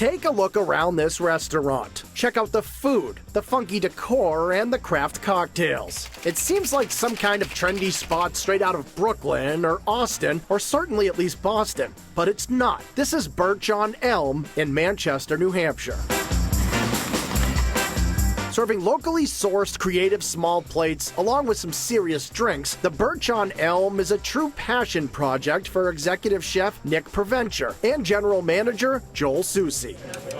Take a look around this restaurant. Check out the food, the funky decor, and the craft cocktails. It seems like some kind of trendy spot straight out of Brooklyn or Austin, or certainly at least Boston. But it's not. This is Birch on Elm in Manchester, New Hampshire. Serving locally sourced creative small plates along with some serious drinks, the Birch on Elm is a true passion project for executive chef Nick Provencher and general manager Joel Soucy.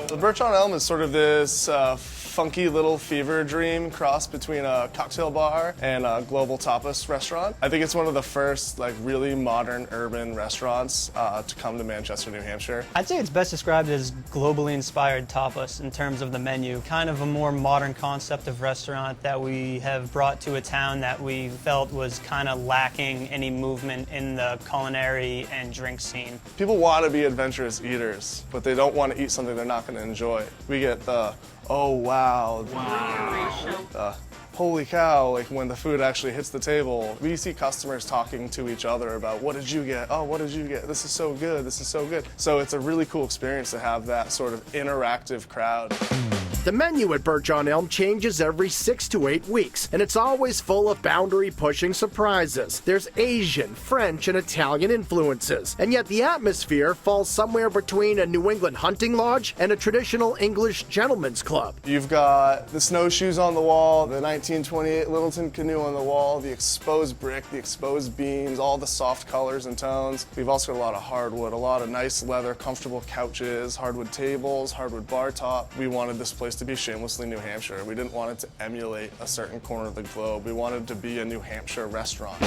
The Birch on Elm is sort of this funky little fever dream cross between a cocktail bar and a global tapas restaurant. I think it's one of the first really modern urban restaurants to come to Manchester, New Hampshire. I'd say it's best described as globally inspired tapas in terms of the menu. Kind of a more modern concept of restaurant that we have brought to a town that we felt was kind of lacking any movement in the culinary and drink scene. People want to be adventurous eaters, but they don't want to eat something they're not going to enjoy. We get the, oh wow, holy cow, when the food actually hits the table. We see customers talking to each other about, what did you get? Oh, what did you get? This is so good, this is so good. So it's a really cool experience to have that sort of interactive crowd. The menu at Birch on Elm changes every 6 to 8 weeks, and it's always full of boundary-pushing surprises. There's Asian, French, and Italian influences, and yet the atmosphere falls somewhere between a New England hunting lodge and a traditional English gentleman's club. You've got the snowshoes on the wall, the 1928 Littleton canoe on the wall, the exposed brick, the exposed beams, all the soft colors and tones. We've also got a lot of hardwood, a lot of nice leather, comfortable couches, hardwood tables, hardwood bar top. We wanted this place to be shamelessly New Hampshire. We didn't want it to emulate a certain corner of the globe. We wanted it to be a New Hampshire restaurant.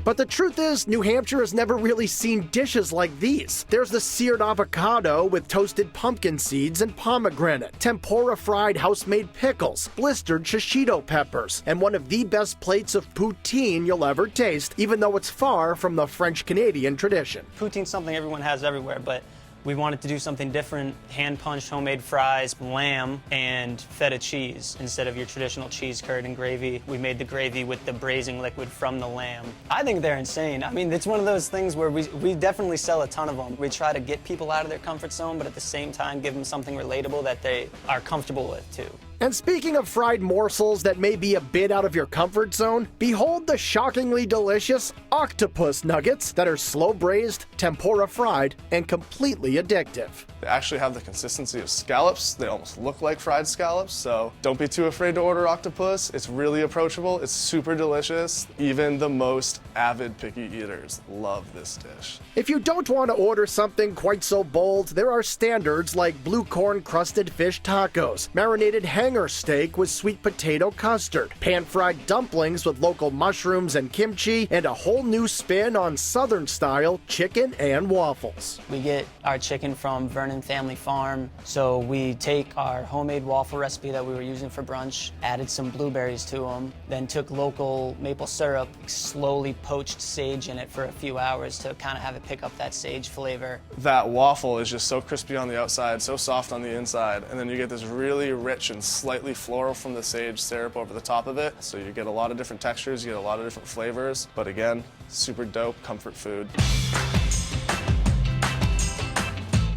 But the truth is, New Hampshire has never really seen dishes like these. There's the seared avocado with toasted pumpkin seeds and pomegranate, tempura fried house-made pickles, blistered shishito peppers, and one of the best plates of poutine you'll ever taste, even though it's far from the French-Canadian tradition. Poutine's something everyone has everywhere, but we wanted to do something different, hand-punched homemade fries, lamb, and feta cheese. Instead of your traditional cheese curd and gravy, we made the gravy with the braising liquid from the lamb. I think they're insane. I mean, it's one of those things where we definitely sell a ton of them. We try to get people out of their comfort zone, but at the same time give them something relatable that they are comfortable with, too. And speaking of fried morsels that may be a bit out of your comfort zone, behold the shockingly delicious Octopus Nuggets that are slow braised, tempura fried, and completely addictive. They actually have the consistency of scallops. They almost look like fried scallops, so don't be too afraid to order octopus. It's really approachable, it's super delicious. Even the most avid picky eaters love this dish. If you don't want to order something quite so bold, there are standards like blue corn crusted fish tacos, marinated hanger steak with sweet potato custard, pan-fried dumplings with local mushrooms and kimchi, and a whole new spin on Southern-style chicken and waffles. We get our chicken from Vernon Family Farm, so we take our homemade waffle recipe that we were using for brunch, added some blueberries to them, then took local maple syrup, slowly poached sage in it for a few hours to kind of have it pick up that sage flavor. That waffle is just so crispy on the outside, so soft on the inside, and then you get this really rich and slightly floral from the sage syrup over the top of it. So you get a lot of different textures, you get a lot of different flavors, but again, super dope comfort food.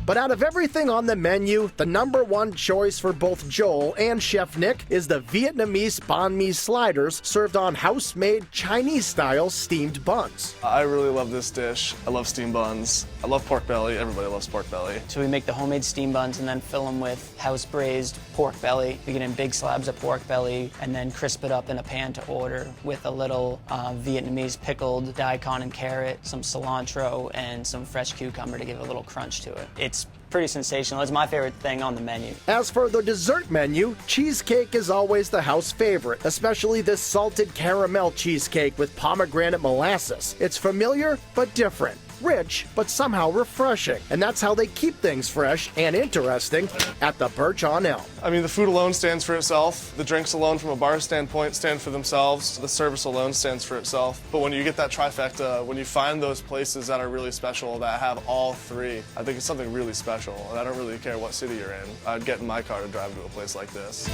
But out of everything on the menu, the #1 choice for both Joel and Chef Nick is the Vietnamese Banh sliders served on house-made Chinese-style steamed buns. I really love this dish. I love steamed buns. I love pork belly. Everybody loves pork belly. So we make the homemade steamed buns and then fill them with house-braised pork belly. We get in big slabs of pork belly and then crisp it up in a pan to order with a little Vietnamese pickled daikon and carrot, some cilantro, and some fresh cucumber to give a little crunch to it. It's pretty sensational. It's my favorite thing on the menu. As for the dessert menu, cheesecake is always the house favorite, especially this salted caramel cheesecake with pomegranate molasses. It's familiar but different. Rich, but somehow refreshing. And that's how they keep things fresh and interesting at the Birch on Elm. I mean, the food alone stands for itself. The drinks alone from a bar standpoint stand for themselves. The service alone stands for itself. But when you get that trifecta, when you find those places that are really special, that have all three, I think it's something really special. And I don't really care what city you're in. I'd get in my car to drive to a place like this.